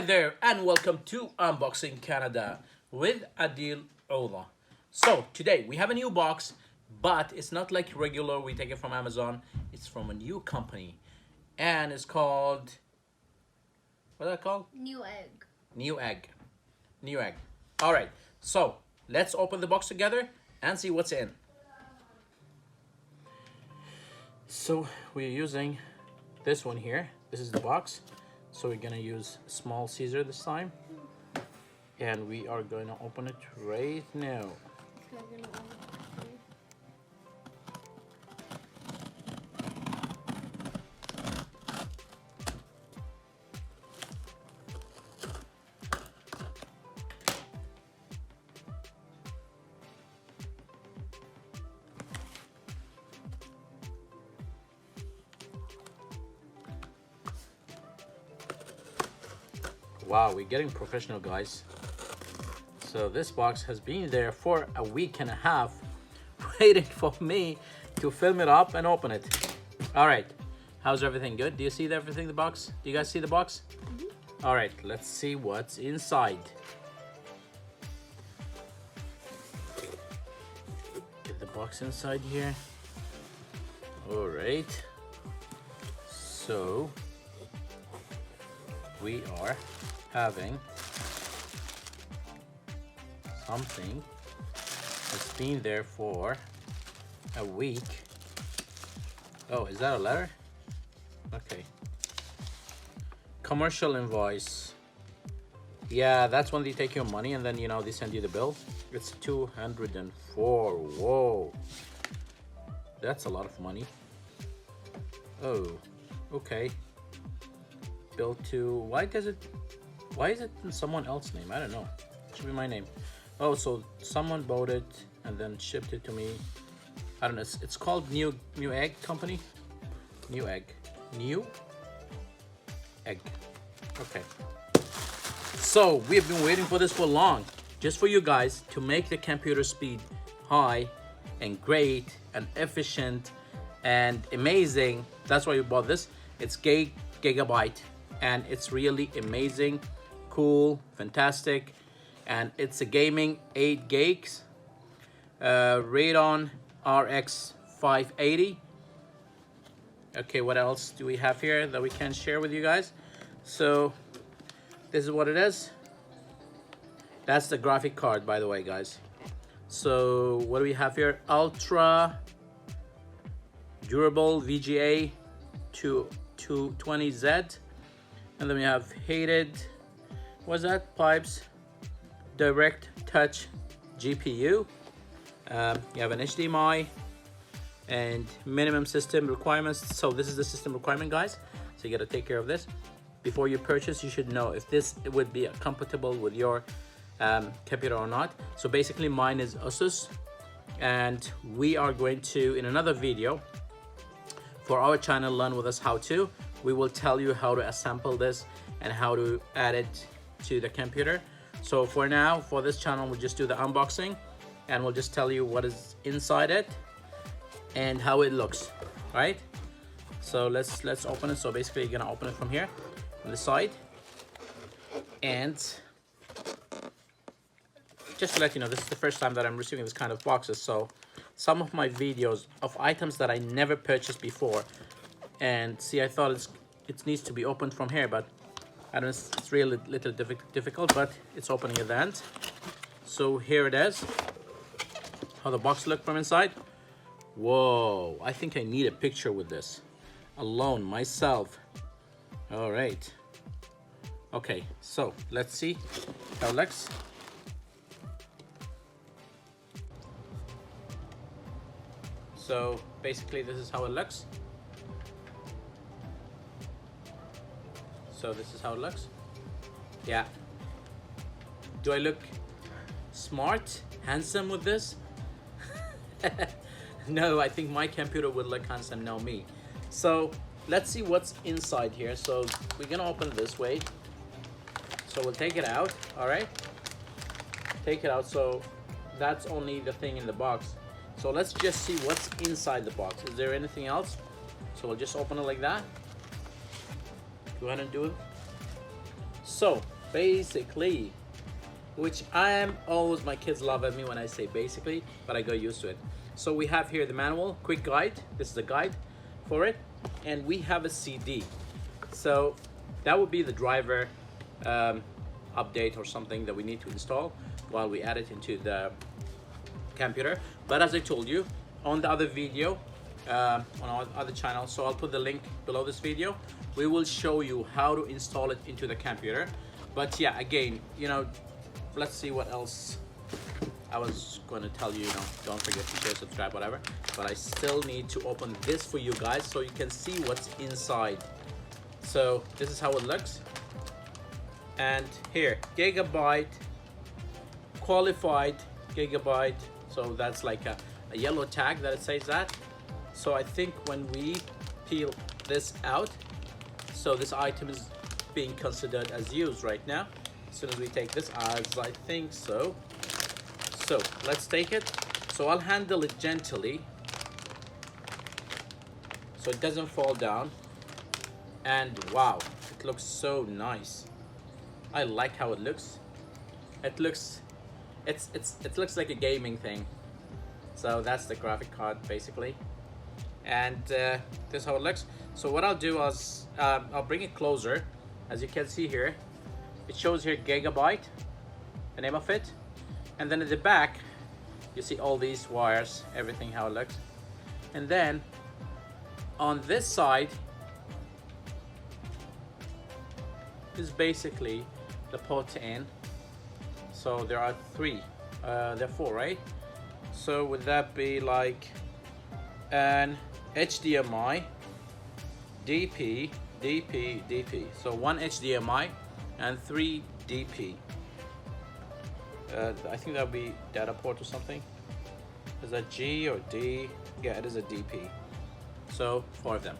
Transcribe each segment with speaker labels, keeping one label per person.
Speaker 1: there, and welcome to Unboxing Canada with Adil Ola. So today we have a new box, but it's not like regular. We take it from Amazon. It's from a new company, and it's called, what's that called?
Speaker 2: New egg.
Speaker 1: New egg. New egg. All right. So let's open the box together and see what's in. So we're using this one here. This is the box. So we're gonna use small scissor this time, and we are going to open it right now. Wow, we're getting professional, guys. So this box has been there for a week and a half, waiting for me to film it up and open it. All right, how's everything? Good? Do you see everything in the box? Do you guys see the box? Mm-hmm. All right, let's see what's inside. Get the box inside here. All right. So we are having something that's been there for a week. Oh, is that a letter? Okay. Commercial invoice. Yeah, that's when they take your money and then, they send you the bill. It's 204. Whoa. That's a lot of money. Oh, okay. Bill to, why is it in someone else's name? I don't know. It should be my name. Oh, so someone bought it and then shipped it to me. I don't know. It's called New Egg Company. New Egg. New Egg. Okay. So we've been waiting for this for long, just for you guys to make the computer speed high and great and efficient and amazing. That's why we bought this. It's gigabyte, and it's really amazing, cool, fantastic, and it's a gaming 8 gigs, Radeon RX 580. Okay, what else do we have here that we can share with you guys? So this is what it is. That's the graphic card, by the way, guys. So what do we have here? Ultra durable VGA 220Z. And then we have heated, what's that? Pipes, direct touch GPU. You have an HDMI and minimum system requirements. So this is the system requirement, guys. So you got to take care of this. Before you purchase, you should know if this would be compatible with your computer or not. So basically mine is Asus, and we are going to, in another video for our channel, Learn With Us How To, we will tell you how to assemble this and how to add it to the computer. So for now, for this channel, we'll just do the unboxing, and we'll just tell you what is inside it and how it looks, right? So let's open it. So basically you're gonna open it from here on the side, and just to let you know, this is the first time that I'm receiving this kind of boxes. So some of my videos of items that I never purchased before, and see, I thought it needs to be opened from here, but I don't know, it's really little difficult, but it's opening at the end. So here it is, how the box look from inside. Whoa, I think I need a picture with this alone myself. All right. Okay, so let's see how it looks. So basically this is how it looks. So this is how it looks. Yeah. Do I look smart, handsome with this? No, I think my computer would look handsome, no me. So let's see what's inside here. So we're gonna open it this way. So we'll take it out, all right? Take it out, so that's only the thing in the box. So let's just see what's inside the box. Is there anything else? So we'll just open it like that. Go ahead and do it. So basically, which I am always, my kids laugh at me when I say basically, but I got used to it. So we have here the manual, quick guide. This is a guide for it. And we have a CD. So that would be the driver update or something that we need to install while we add it into the computer. But as I told you, on the other video, on our other channel, so I'll put the link below this video, we will show you how to install it into the computer. But yeah, again, you know, let's see what else I was going to tell you. You know, don't forget to share, subscribe, whatever. But I still need to open this for you guys so you can see what's inside. So this is how it looks. And here, gigabyte, qualified gigabyte. So that's like a yellow tag that it says that. So I think when we peel this out, so this item is being considered as used right now. As soon as we take this, as I think so. So let's take it. So I'll handle it gently so it doesn't fall down. And wow, it looks so nice. I like how it looks. It looks, it looks like a gaming thing. So that's the graphic card basically. And this is how it looks. So what I'll do is I'll bring it closer. As you can see here, it shows here gigabyte, the name of it. And then at the back, you see all these wires, everything how it looks. And then on this side is basically the port in. So there are three, there are four, right? So would that be like an HDMI, DP, DP, DP. So one HDMI and three DP. I think that would be data port or something. Is that G or D? Yeah, it is a DP. So four of them.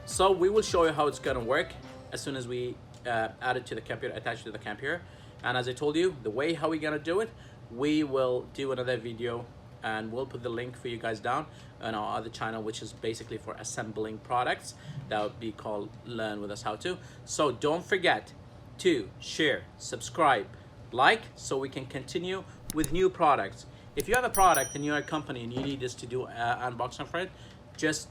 Speaker 1: So we will show you how it's gonna work as soon as we add it to the computer, attach it to the computer. And as I told you, the way how we're gonna do it, we will do another video and we'll put the link for you guys down on our other channel, which is basically for assembling products. That would be called Learn With Us How To. So don't forget to share, subscribe, like, so we can continue with new products. If you have a product and you're a company and you need us to do unboxing for it, just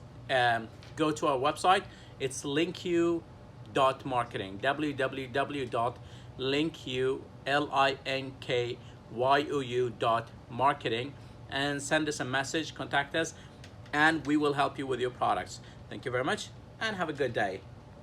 Speaker 1: go to our website. It's linkyou.marketing, www.linkyou.marketing, and send us a message, contact us, and we will help you with your products. Thank you very much and have a good day.